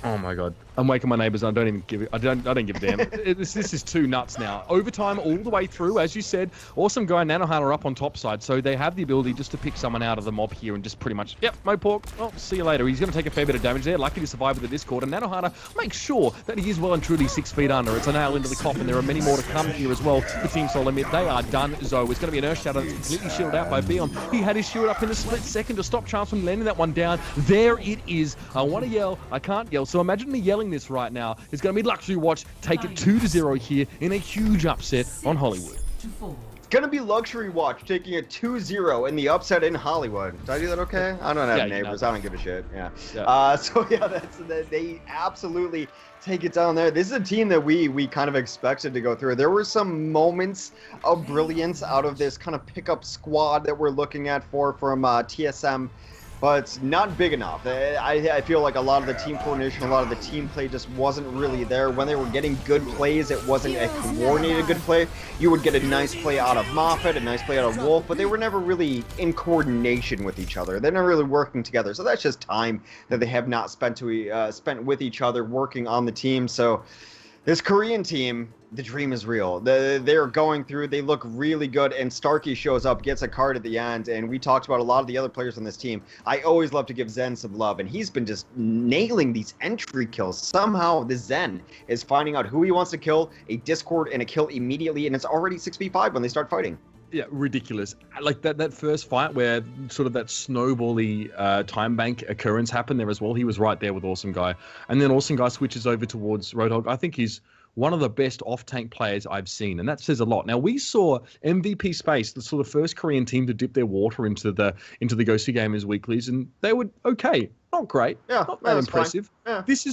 Oh my god. I'm waking my neighbors. I don't even give it. I don't give a damn. This is too nuts now. Overtime all the way through, as you said. Awesome guy, Nanohana are up on top side, so they have the ability just to pick someone out of the mob here and just pretty much, yep, Mopork, well, see you later. He's going to take a fair bit of damage there. Lucky to survive with the Discord, and Nanohana makes sure that he is well and truly 6 feet under. It's a nail into the coffin. There are many more to come here as well for Team Solo Mitt. They are done, Zoe. It's going to be an Earth Shatter that's completely shielded out by Beon. He had his shield up in a split second to stop Chance from landing that one down. There it is. I want to yell. I can't yell. So imagine me yelling this right now. It's going to be Luxury Watch take it 2-0 here in a huge upset on Hollywood. It's going to be Luxury Watch taking it 2-0 in the upset in Hollywood. Did I do that okay? I don't have neighbors. I don't give a shit. Yeah. So yeah, they absolutely take it down there. This is a team that we kind of expected to go through. There were some moments of brilliance out of this kind of pickup squad that we're looking at from TSM. But it's not big enough. I feel like a lot of the team coordination, a lot of the team play just wasn't really there. When they were getting good plays, it wasn't a coordinated good play. You would get a nice play out of Moffat, a nice play out of Wolf, but they were never really in coordination with each other. They're not really working together. So that's just time that they have not spent with each other working on the team. So this Korean team, the dream is real. They're going through, they look really good, and Starkey shows up, gets a card at the end, and we talked about a lot of the other players on this team. I always love to give Zen some love, and he's been just nailing these entry kills. Somehow, the Zen is finding out who he wants to kill, a Discord, and a kill immediately, and it's already 6v5 when they start fighting. Yeah, ridiculous. Like that first fight where sort of that snowbally time bank occurrence happened there as well. He was right there with Awesome Guy. And then Awesome Guy switches over towards Roadhog. I think he's one of the best off-tank players I've seen, and that says a lot. Now, we saw MVP Space, the sort of first Korean team to dip their water into the GosuGamers weeklies, and they were okay. Not great. Yeah, not that impressive. Yeah. This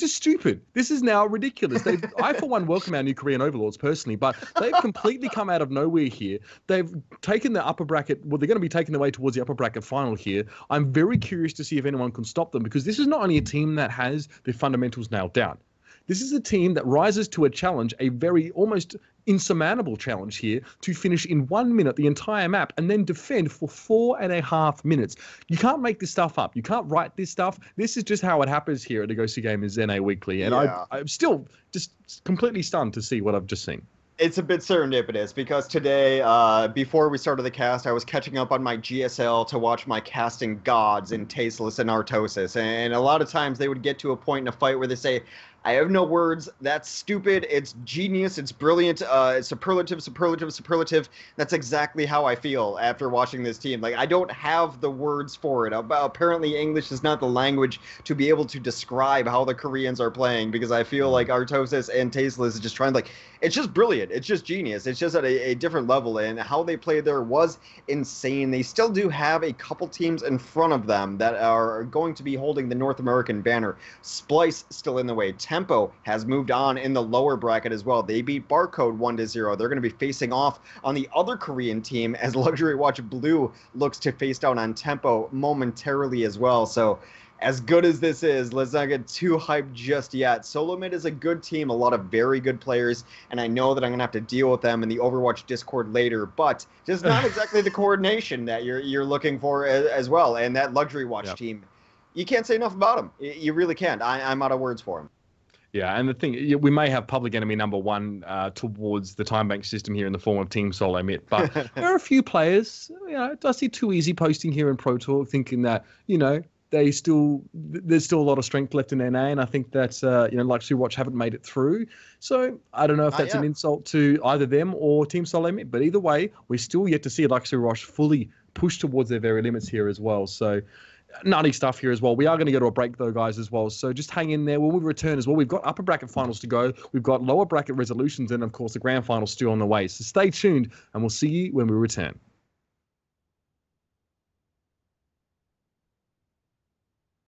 is stupid. This is now ridiculous. I, for one, welcome our new Korean overlords personally, but they've completely come out of nowhere here. They've taken the upper bracket. Well, they're going to be taking their way towards the upper bracket final here. I'm very curious to see if anyone can stop them, because this is not only a team that has the fundamentals nailed down. This is a team that rises to a challenge, a very almost insurmountable challenge here to finish in 1 minute the entire map and then defend for 4.5 minutes. You can't make this stuff up. You can't write this stuff. This is just how it happens here at the GosuGamers NA Weekly. And I'm still just completely stunned to see what I've just seen. It's a bit serendipitous because today, before we started the cast, I was catching up on my GSL to watch my casting gods in Tasteless and Artosis. And a lot of times they would get to a point in a fight where they say, I have no words. That's stupid. It's genius. It's brilliant. It's superlative, superlative, superlative. That's exactly how I feel after watching this team. Like, I don't have the words for it. Apparently, English is not the language to be able to describe how the Koreans are playing, because I feel like Artosis and Tasteless is just trying, like, it's just brilliant. It's just genius. It's just at a different level, and how they played there was insane. They still do have a couple teams in front of them that are going to be holding the North American banner. Splice still in the way. Tempo has moved on in the lower bracket as well. They beat Barcode 1-0. They're going to be facing off on the other Korean team as Luxury Watch Blue looks to face down on Tempo momentarily as well. So as good as this is, let's not get too hyped just yet. Solo Mid is a good team, a lot of very good players, and I know that I'm going to have to deal with them in the Overwatch Discord later, but just not exactly the coordination that you're looking for as well. And that Luxury Watch team, you can't say enough about them. You really can't. I'm out of words for them. Yeah, and the thing, we may have public enemy number one towards the time bank system here in the form of Team Solo Mitt, but there are a few players, I see Too Easy posting here in Pro Talk thinking that, there's still a lot of strength left in NA, and I think that Luxury Watch haven't made it through. So I don't know if that's an insult to either them or Team Solo Mitt, but either way, we're still yet to see Luxury Watch fully push towards their very limits here as well. So nutty stuff here as well. We are going to go to a break though, guys, as well. So just hang in there. When we return as well, we've got upper bracket finals to go. We've got lower bracket resolutions, and of course the grand finals still on the way. So stay tuned, and we'll see you when we return.